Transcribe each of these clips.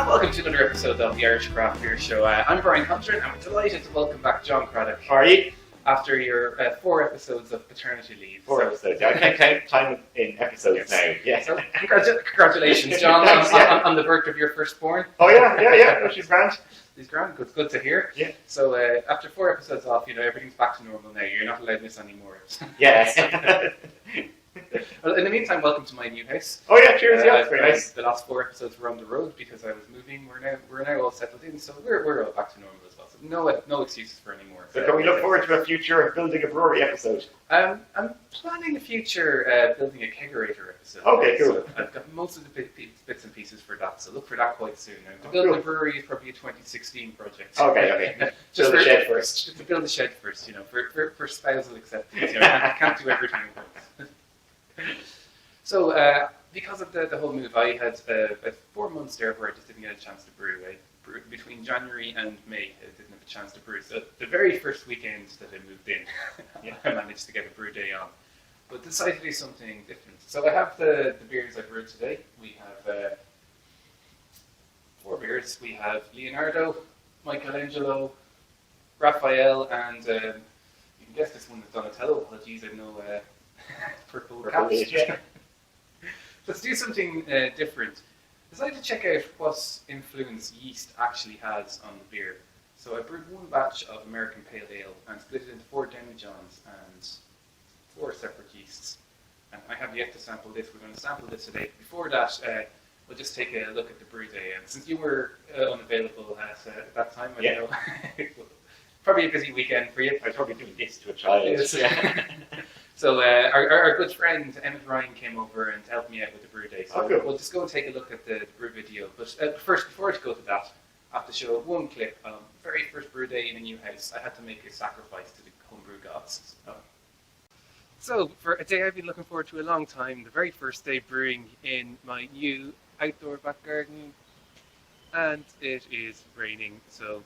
And welcome to another episode of the Irish Craft Beer Show. I'm Brian Hunter, and I'm delighted to welcome back John Craddock. How are you? After your 4 episodes of paternity leave. Episodes. I can't count time in episodes now. Yeah. So, congratulations, John, on the birth of your firstborn. Oh yeah. She's grand. She's grand. Good to hear. Yeah. So after 4 episodes off, everything's back to normal now. You're not allowed to miss anymore. Yeah. Well, in the meantime, welcome to my new house. Oh yeah, cheers. It's very nice. The last 4 episodes were on the road because I was moving. We're now all settled in, so we're all back to normal as well. So no excuses for anymore. So can we look forward to a future building a brewery episode? I'm planning a future building a kegerator episode. Okay, cool. So I've got most of the bits and pieces for that, so look for that quite soon. Now, to build the brewery is probably a 2016 project. Okay. Just build the shed first. Just to build the shed first, for spousal acceptance. I can't do everything at once. So, because of the whole move, I had 4 months there where I just didn't get a chance to brew. Between January and May, I didn't have a chance to brew. So the very first weekend that I moved in, I managed to get a brew day on. But decided to do something different. So I have the beers I brewed today. We have 4 beers. We have Leonardo, Michelangelo, Raphael, and you can guess this one is Donatello. Oh geez, I know purple caps. Yeah. Let's do something different. Decided to check out what influence yeast actually has on the beer. So I brewed 1 batch of American Pale Ale and split it into 4 demijohns and 4 separate yeasts. And I have yet to sample this. We're going to sample this today. Before that, we'll just take a look at the brew day. And since you were unavailable at that time, I know probably a busy weekend for you. I was probably doing this to a child. Yes. So our good friend Emmet Ryan came over and helped me out with the brew day. So we'll just go and take a look at the brew video. But first, before I go to that, I have to show 1 clip. Very first brew day in a new house, I had to make a sacrifice to the homebrew gods. So for a day I've been looking forward to a long time, the very first day brewing in my new outdoor back garden, and it is raining. So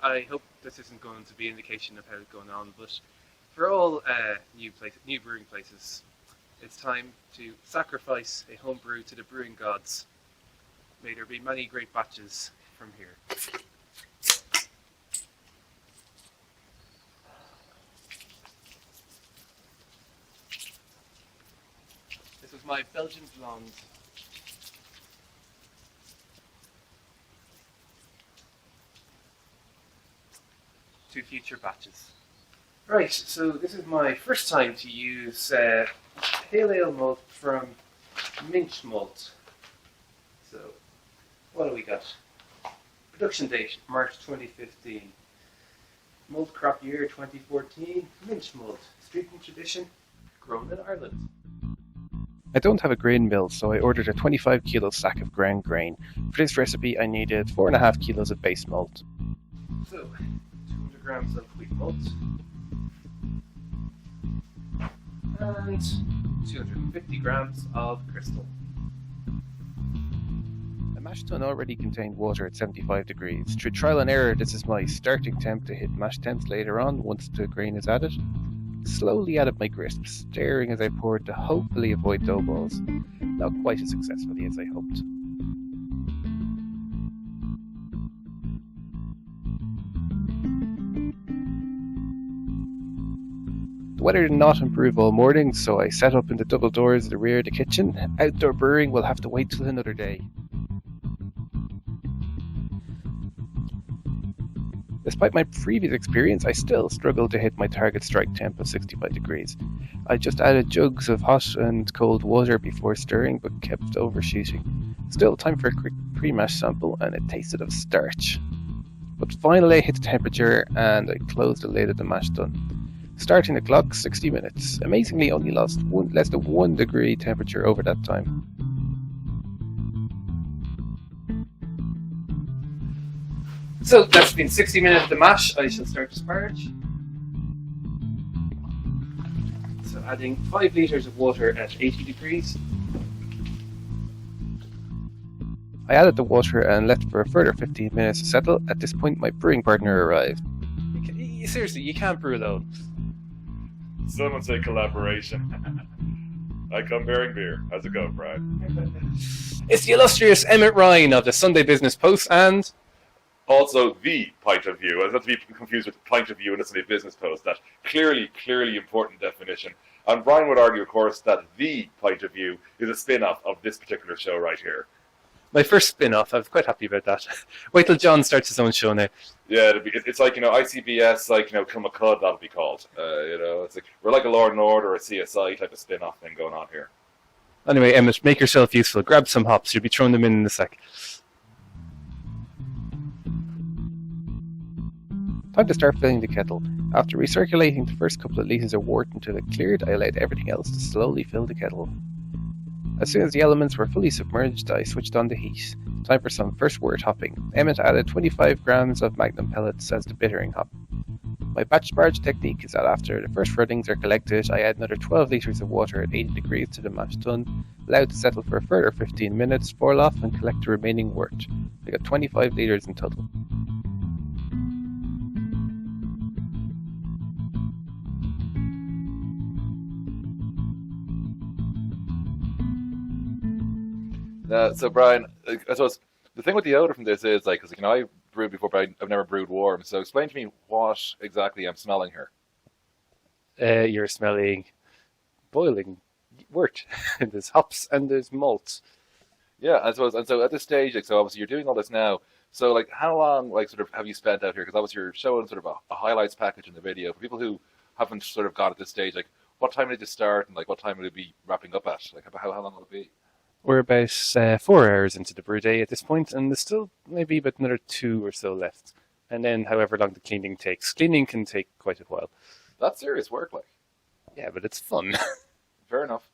I hope this isn't going to be an indication of how it's going on, but for all new brewing places, it's time to sacrifice a homebrew to the brewing gods. May there be many great batches from here. This was my Belgian blonde. To future batches. Right, so this is my first time to use pale ale malt from Minch Malt. So, what do we got? Production date, March 2015. Malt crop year, 2014. Minch Malt, street and tradition, grown in Ireland. I don't have a grain mill, so I ordered a 25 kilo sack of ground grain. For this recipe I needed 4.5 kilos of base malt. So, 200 grams of wheat malt. And 250 grams of crystal. The mash tun already contained water at 75 degrees. Through trial and error, this is my starting temp to hit mash temps later on once the grain is added. Slowly added my grist, stirring as I poured to hopefully avoid dough balls. Not quite as successfully as I hoped. The weather did not improve all morning, so I set up in the double doors at the rear of the kitchen. Outdoor brewing will have to wait till another day. Despite my previous experience, I still struggled to hit my target strike temp of 65 degrees. I just added jugs of hot and cold water before stirring, but kept overshooting. Still, time for a quick pre-mash sample, and it tasted of starch. But finally I hit the temperature, and I closed the lid of the mash tun. Starting the clock, 60 minutes. Amazingly, only lost less than 1 degree temperature over that time. So that's been 60 minutes of the mash. I shall start to sparge. So adding 5 litres of water at 80 degrees. I added the water and left for a further 15 minutes to settle. At this point, my brewing partner arrived. Seriously, you can't brew alone. Someone say collaboration. I come bearing beer. How's it going, Brian? It's the illustrious Emmet Ryan of the Sunday Business Post and also the Pint of View. Not to be confused with Pint of View and the Sunday Business Post. That clearly important definition. And Brian would argue, of course, that the Pint of View is a spin-off of this particular show right here. My first spin-off. I was quite happy about that. Wait till John starts his own show now. Yeah, it's like, ICBS, like, Cumacud, that'll be called. It's like, we're like a Law and Order or a CSI type of spin-off thing going on here. Anyway, Emmet, make yourself useful. Grab some hops. You'll be throwing them in a sec. Time to start filling the kettle. After recirculating the first couple of litres of wort until it cleared, I allowed everything else to slowly fill the kettle. As soon as the elements were fully submerged, I switched on the heat. Time for some first wort hopping. Emmet added 25 grams of Magnum pellets as the bittering hop. My batch barge technique is that after the first runnings are collected, I add another 12 litres of water at 80 degrees to the mash tun, allowed to settle for a further 15 minutes, boil off and collect the remaining wort. I got 25 litres in total. So Brian, I suppose the thing with the odor from this is because I brewed before, but I've never brewed warm. So explain to me what exactly I'm smelling here. You're smelling boiling wort. There's hops and there's malt. Yeah, I suppose. And so at this stage, so obviously you're doing all this now. So how long sort of have you spent out here? Because obviously you're showing sort of a highlights package in the video for people who haven't sort of got at this stage. What time did you start, and what time will it be wrapping up at? How long will it be? We're about 4 hours into the brew day at this point, and there's still maybe about another 2 or so left. And then however long the cleaning takes. Cleaning can take quite a while. That's serious work, Yeah, but it's fun. Fair enough.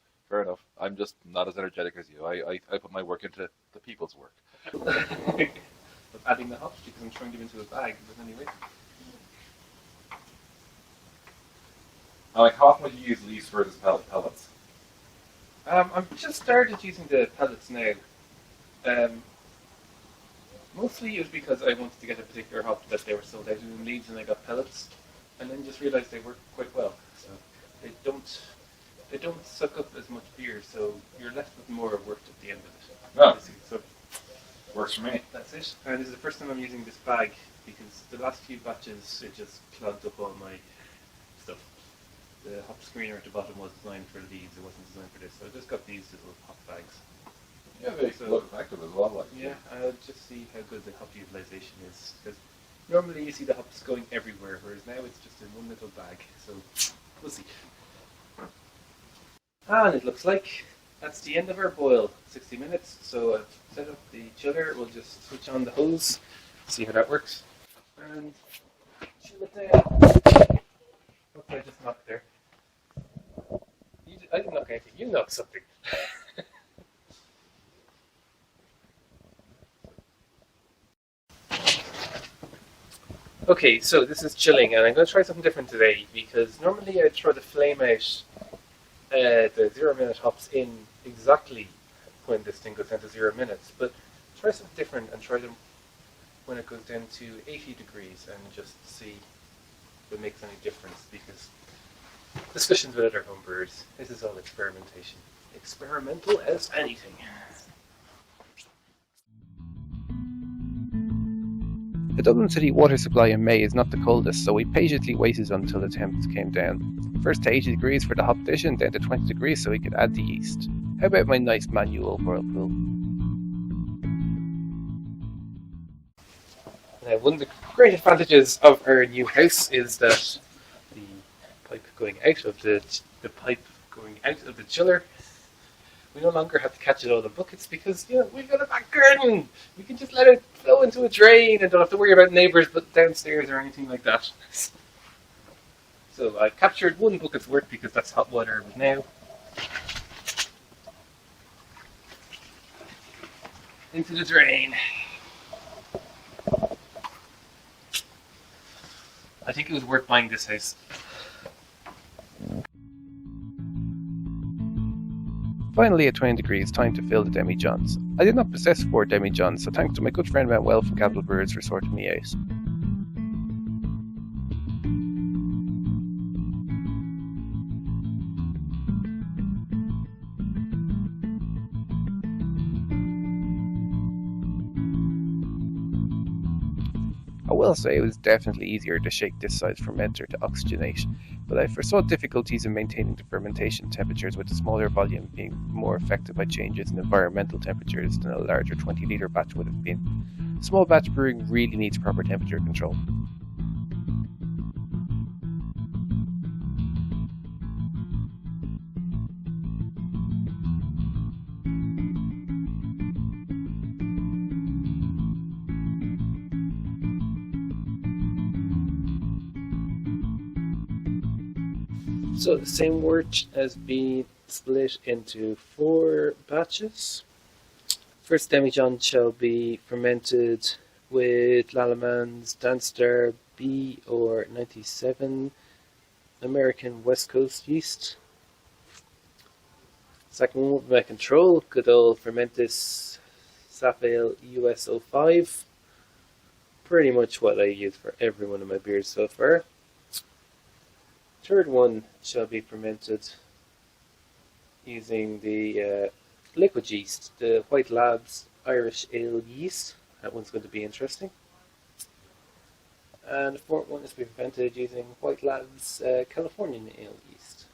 I'm just not as energetic as you. I put my work into the people's work. I'm adding the hops because I'm throwing them into a bag, but anyway. How often would you use least versus pellets? I've just started using the pellets now. Mostly it was because I wanted to get a particular hop that they were sold out in Leeds, and I got pellets, and then just realised they work quite well. So they don't suck up as much beer, so you're left with more wort at the end of it. Oh. So Works for me. that's it. And this is the first time I'm using this bag because the last few batches it just clogged up all my stuff. The hop screener at the bottom was designed for Leeds, it wasn't designed for this, so I just got these little hop bags. Yeah, they look effective as well. Yeah, I'll just see how good the hop utilization is. Because normally you see the hops going everywhere, whereas now it's just in one little bag, so we'll see. And it looks like that's the end of our boil, 60 minutes. So I've set up the chiller, we'll just switch on the hose, see how that works, and chill it down. What did I just knock there? I didn't knock anything, you knocked something. Okay, so this is chilling, and I'm going to try something different today, because normally I throw the flame out, the 0 minute hops in exactly when this thing goes down to 0 minutes, but try something different and try them when it goes down to 80 degrees and just see if it makes any difference, because discussions with other homebrewers, this is all experimentation. Experimental as anything. The Dublin City water supply in May is not the coldest, so we patiently waited until the temps came down. First to 80 degrees for the hop dish and then to 20 degrees so we could add the yeast. How about my nice manual whirlpool? Now, one of the great advantages of our new house is that the pipe going out of the chiller, we no longer have to catch it all in buckets because we've got a back garden. We can just let it flow into a drain and don't have to worry about neighbours but downstairs or anything like that. So I captured 1 bucket's worth because that's hot water now. Into the drain. I think it was worth buying this house. Finally, at 20 degrees, time to fill the demi-johns. I did not possess 4 demi-johns, so thanks to my good friend Manuel from Capital Brewers for sorting me out. will say it was definitely easier to shake this size fermenter to oxygenate, but I foresaw difficulties in maintaining the fermentation temperatures, with the smaller volume being more affected by changes in environmental temperatures than a larger 20-litre batch would have been. Small batch brewing really needs proper temperature control. So the same wort has been split into 4 batches. First demijohn shall be fermented with Lallemand Danstar B or 97 American West Coast yeast. Second one will be my control, good old Fermentis Sap Ale US 05. Pretty much what I use for every one of my beers so far. Third one shall be fermented using the liquid yeast, the White Labs Irish Ale yeast. That one's going to be interesting. And the fourth one is to be fermented using White Labs Californian Ale yeast.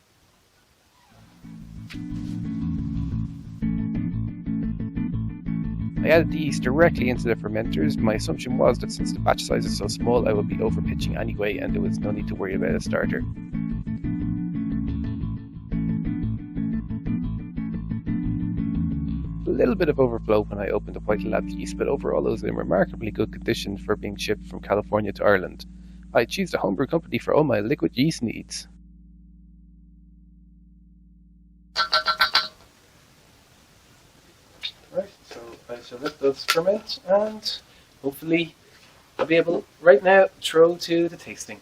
I added the yeast directly into the fermenters. My assumption was that since the batch size is so small, I would be overpitching anyway, and there was no need to worry about a starter. A little bit of overflow when I opened the White Labs yeast, but overall it was in remarkably good condition for being shipped from California to Ireland. I choose the homebrew company for all my liquid yeast needs. Right, so I shall let those ferment, and hopefully I'll be able right now throw to the tasting.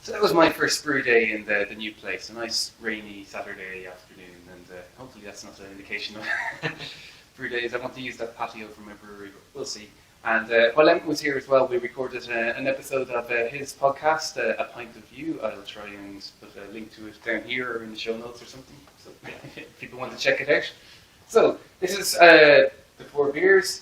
So that was my first brew day in the new place. A nice rainy Saturday afternoon, and hopefully that's not an indication of brew days. I want to use that patio for my brewery, but we'll see. And while Emmet was here as well, we recorded an episode of his podcast, A Pint of View. I'll try and put a link to it down here or in the show notes or something, so if people want to check it out. So this is the 4 beers.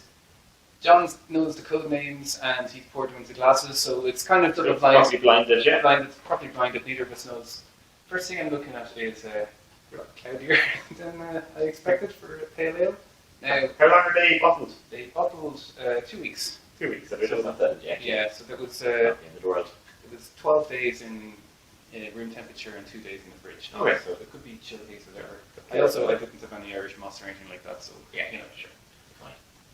John knows the code names and he's poured them into glasses, so it's kind of double blind. Probably blinded, yeah. Probably blinded, neither of us knows. First thing I'm looking at is a lot cloudier than I expected for a pale ale. Now, how long are they bottled? They bottled 2 weeks. 2 weeks, so it's not that yet. Yeah, so that was not the end of the world. it was 12 days in room temperature and 2 days in the fridge. Okay. So it could be chill days or whatever. I didn't have any Irish moss or anything like that, so Yeah, you know. sure. Fine.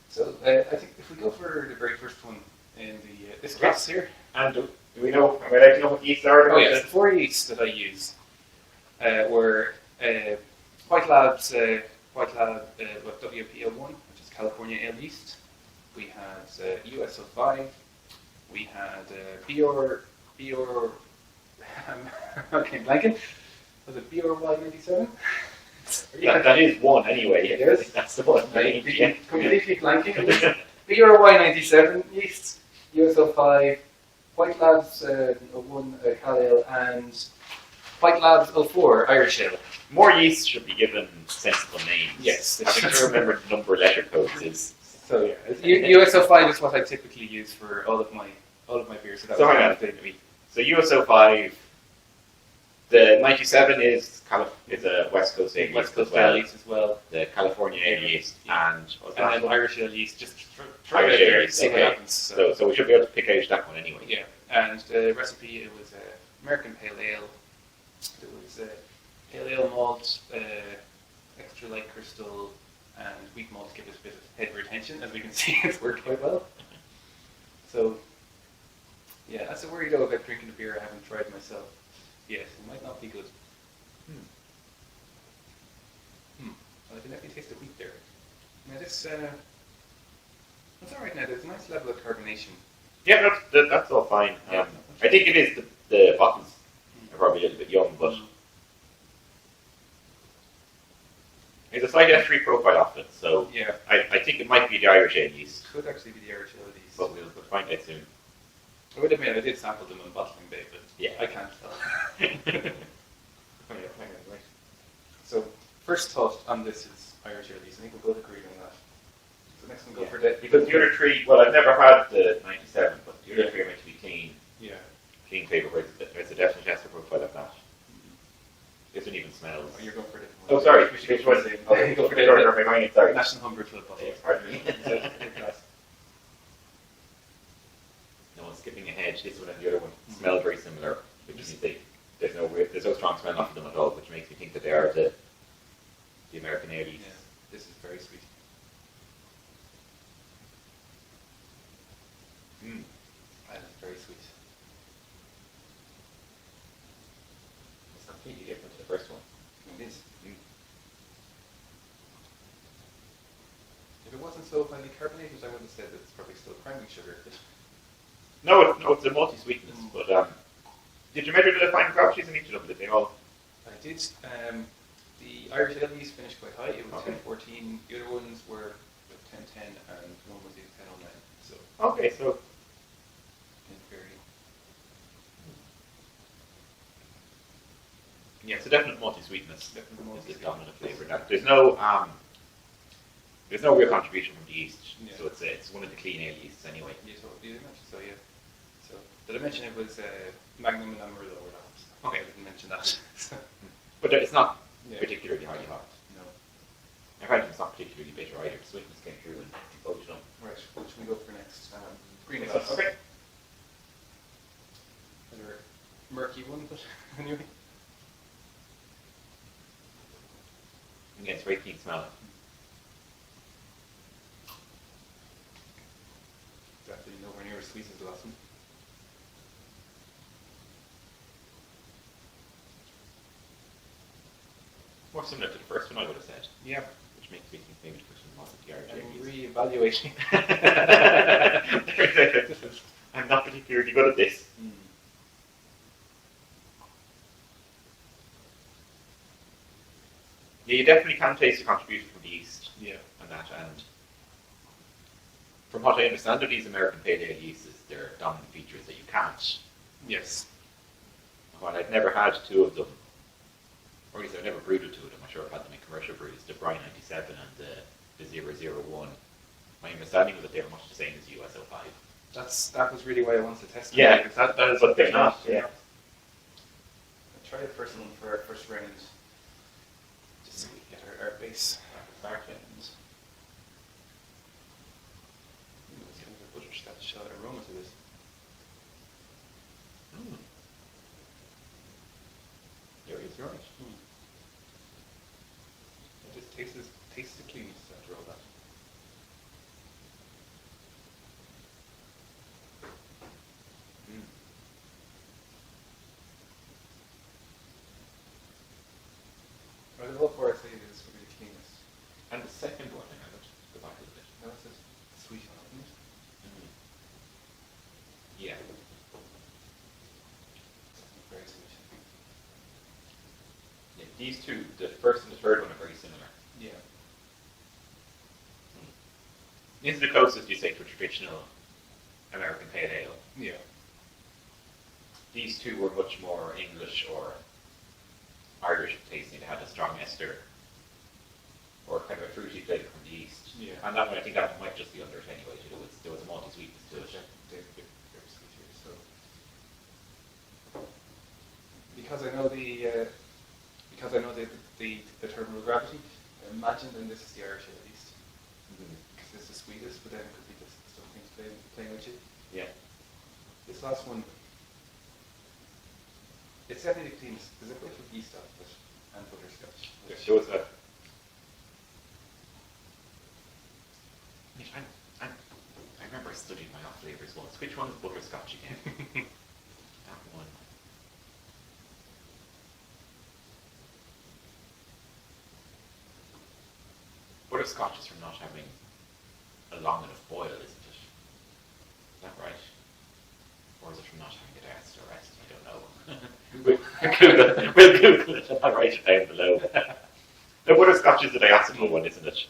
So I think if we go for the very first one in this glass here. And do we know, am I allowed to know what yeast are? Oh yes, the 4 yeasts that I use were White Labs WPO1, which is California Ale yeast. We had US05. We had BR okay, blanking. Was it BRY97? That is one anyway. It is. That's the one. Completely blanking. BRY97 yeast, US05, White Labs 01 Cal Ale, and White Labs 04 Irish Ale. More yeast should be given sensible names. Yes. Having to remember the number letter codes is. So yeah, US05 is what I typically use for all of my beers. So that was kind of the thing. So US05, the 97 is a West Coast Ale West Coast well. Ale yeast as well. The California Ale yeast and then Irish Ale yeast. Just try Irish it out Ale there, yeast, see what okay. happens. So we should be able to pick out that one anyway. Yeah, and the recipe, it was American Pale Ale. There was Pale Ale malt, extra light crystal, and wheat malt to give it a bit of head retention. As we can see, it's worked quite well. So, yeah, that's a worry though about drinking a beer I haven't tried myself. Yes, it might not be good. Well, I can definitely taste the wheat there. Now this, it's alright now, there's a nice level of carbonation. Yeah, that's all fine. I think it is the bottles are probably a little bit young, but there's a slight S3 profile off it, so Yeah, I think it might be the Irish Ale yeast, could actually be the Irish Ale yeast. but we'll find out soon. I would admit I did sample them on bottling day, but Yeah. I can't tell. Right. So, first thought on this is Irish Ale yeast. I think we'll both agree on that. So next one, go for the... Because the other three, well, I've never had the 97, but The other three are meant to be clean. Yeah. Clean paper, whereas there's a definite tester profile of that. This one even smells. Oh, you're going for it. Oh, sorry. We should go for the Go for the sorry. National Homebrew Club. Pardon me. No, skipping ahead. This one and the other one smell very similar, which means there's no strong smell off of them at all, which makes me think that they are the American ale yeast. Yeah. This is very sweet. That is very sweet. It's completely different to the first one. It is. If it wasn't so finely carbonated, I would have said that it's probably still primary sugar. No, it's a multi-sweetness. But did you measure the fine crop cheese and each of them? Did they all? I did. The Irish ale yeast finished quite high. It was Okay. 10-14. The other ones were 10-10, and one was 10-09. So Okay, so it's very. yeah, it's a definite multi-sweetness. Definitely It's multi-sweet. the dominant flavour. Now, there's no real contribution from the yeast, Yeah. so it's one of the clean ale yeasts anyway. Yeah, so did I mention? So yeah. So did I mention it was Magnum and Amarillo or not? Okay. I didn't mention that. But it's not Yeah. particularly highly hopped. No. In fact, it's not particularly bitter either. The sweetness came through and poached on. Right. What should we go for next? Green Okay. glass. Another murky one, but anyway. Again, it's very clean smelling. Definitely nowhere near as sweet as the last one. More similar to the first one, I would have said. Yeah. Which makes me think maybe the first one wasn't the I'm Irish ale re-evaluating. yeast. I'm not particularly good at this. Yeah, you definitely can taste the contribution from the yeast. Yeah. And that, and from what I understand of these American pale ale yeasts, their dominant features that you can't. Yes. While I've never had two of them, or at least I've never brewed with two of them, I'm sure I've had them in commercial brews, the Brine 97 and the 001. My understanding was that they were much the same as the USO 5. That was really why I wanted to test them. Yeah, because that is but they're not. Yeah. Yeah. I tried the first one for our first round, just so we get our base start and it's kind of a butterscotch aroma to this. There is right. It just tastes the cleanness after all that. Right, the whole part I say is really cleanness. And the second one, I have it, the back of it. Now it's just sweet on it, isn't it? Yeah. Very sweet. Yeah. These two, the first and the third one, are very similar. Yeah. This is the closest you say to a traditional American pale ale. Yeah. These two were much more English or Irish tasting. They had a strong ester or kind of a fruity flavour from the yeast. Yeah. And that one, I think that might just be under it anyway. There was a multi-sweetness to it. They're sweet here, so. Because I know the terminal gravity, I imagine then this is the Irish ale yeast. Because it's the sweetest, but then it could be just something playing with you. Yeah. This last one, it's definitely the cleanest. There's a bit of yeast off of it and butterscotch. There was a. I remember studying my off flavours once. Which one is butterscotch again? That one. Butterscotch is from not having a long enough boil, isn't it? Is that right? Or is it from not having it asked or rest? I don't know. We'll Google it. I'll write it down below. The butterscotch is the diacetyl one, isn't it?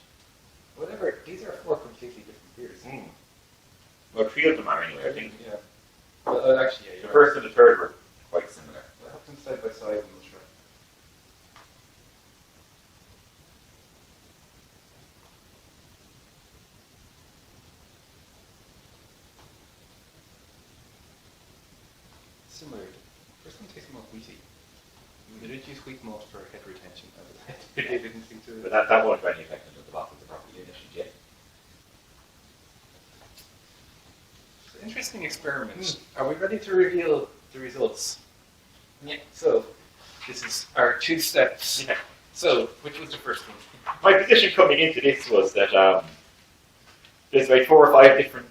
Whatever, these are four completely different beers. Well, three of them are anyway, I think. Yeah. Well, actually, yeah. The first and the third were quite similar. We'll have them side by side and we'll try. wheaty. We did use wheat malt for head retention. They didn't seem to. But that won't have any effect until the bottles are properly initially yet. Interesting experiment. Are we ready to reveal the results? Yeah. So, this is our 2 steps. Yeah. So, which was the first one? My position coming into this was that there's about 4 or 5 different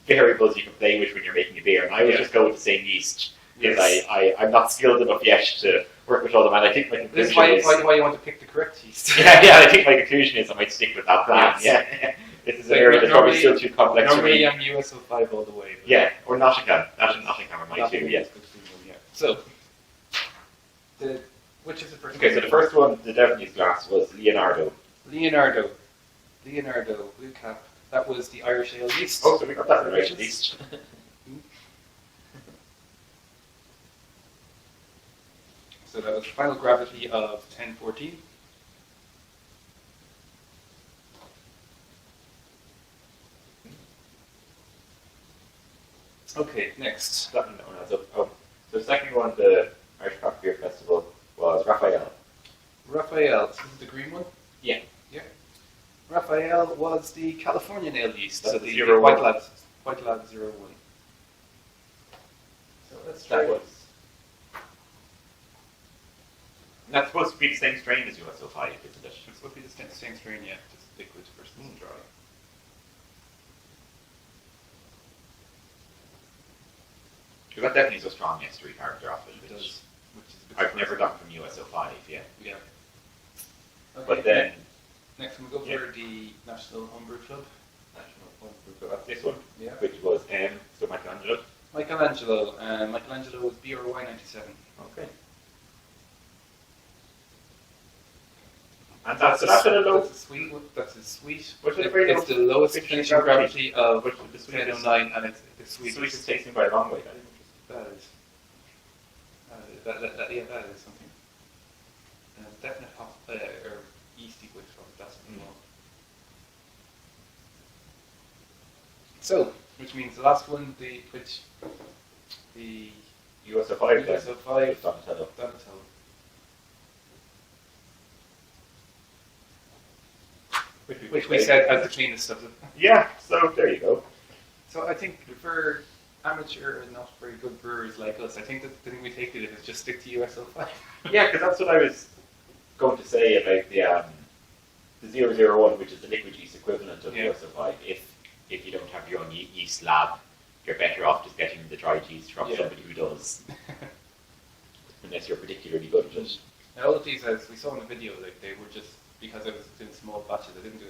variables you can play with when you're making a beer, and I would just go with the same yeast, because I'm not skilled enough yet to work with all them, and I think my conclusion This is why you want to pick the correct yeast. yeah, I think my conclusion is I might stick with that plan. Yeah. This is an area that's probably still too complex for me. Normally I'm USO5 all the way. Yeah, or Nottingham. Nottingham are my 2, yeah. So, which is the first one? Okay, so the first one, the Devonese glass, was Leonardo. Leonardo, blue cap. That was the Irish ale yeast. Oh, so we got that right, at least. So that was final gravity of 1014. Okay, next. So the second one, the Irish Craft Beer Festival, was Raphael. Raphael, this is the green one? Yeah. Yeah. Raphael was the Californian ale yeast, That's so the the 01. White Lab 01. So let's try That was. And that's supposed to be the same strain as USO5, isn't it? It's supposed to be the same strain, yeah, just liquid versus dry. Because that definitely is a strong S3 character off it, It does, which is a bit I've never done from USO5, yeah. Yeah. Okay, But then, next we'll go for the National Homebrew Club. that's this one, Yeah. which was so Michelangelo. Michelangelo was BRY 97. Okay. And that's at a low. That's a sweet. That's a sweet. Which is a very It's the lowest finishing finishing gravity of Which is the 1009, and it's the sweetest. sweetest tasting by a long way. That is. That is something. Definite hop or yeasty with from that's one. So, which means the last one, the USO5. USO5 Donatello. Donatello. Which we said as the cleanest of them. Yeah, so there you go. So I think for amateur and not very good brewers like us, I think that the thing we take to it is just stick to USO5. Yeah, because that's what I was going to say about the 001, which is the liquid yeast equivalent of USO5. If you don't have your own yeast lab, you're better off just getting the dried yeast from somebody who does, unless you're particularly good at it. And all of these, as we saw in the video, like they were just, because I was doing small batches, I didn't do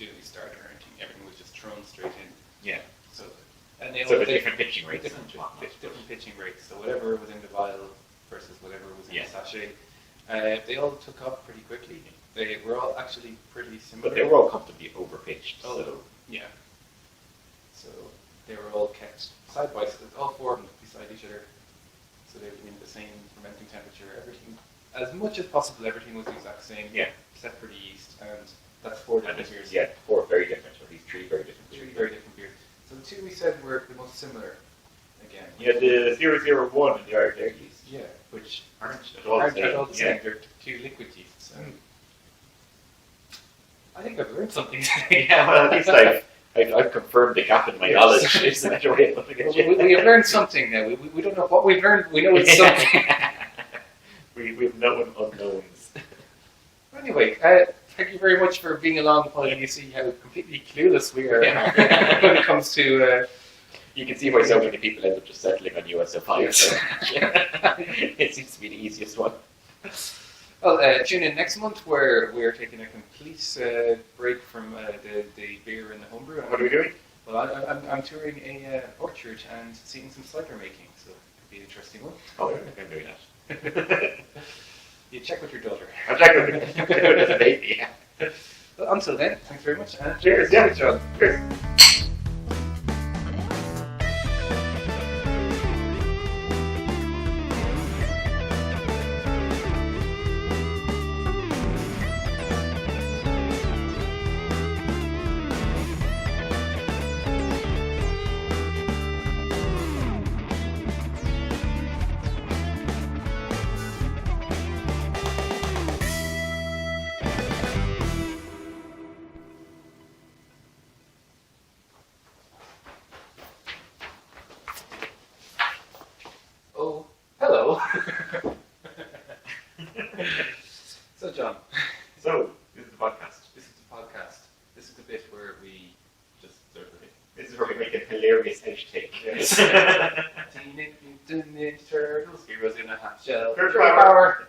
any starter or anything. Everything was just thrown straight in. Yeah. So, and they So all there's different pitching rates. different pitching rates. So whatever was in the vial versus whatever was in the sachet, they all took off pretty quickly. They were all actually pretty similar. But they were all comfortably overpitched. Oh, so yeah. So they were all kept side by side, all 4 of them beside each other. So they would be in the same fermenting temperature. Everything, as much as possible, everything was the exact same. Yeah. Except for the yeast, and that's 4 different beers. Yeah, 4 very different, or at least 3 very different beers. 3 very different beers. So the 2 we said were the most similar. Again. Yeah, the 001 and the Irish Air yeast. Yeah, which aren't at all the same. Yeah. They're 2 liquid yeasts. I think I've learned something today. Yeah, well, at least I've confirmed the gap in my knowledge. It's a better way of looking at it. We have learned something now. We don't know what we've learned. We know it's something. We've known unknowns. Anyway, thank you very much for being along while you see how completely clueless we are when it comes to... You can see why so many people end up just settling on USO5. Yes. So, it seems to be the easiest one. Well, tune in next month where we're taking a complete break from the beer and the homebrew. What are we doing? Well, I'm touring a orchard and seeing some cider making, so it could be an interesting one. Oh, I'm doing that. You check with your daughter. I'll check with the baby, yeah. Well, until then, thanks very much. And cheers, yeah. John. Cheers. bit where we just sort of. This is where we make a hilarious outtake. Teenage Mutant Ninja Turtles, heroes in a half shell. Turtle power.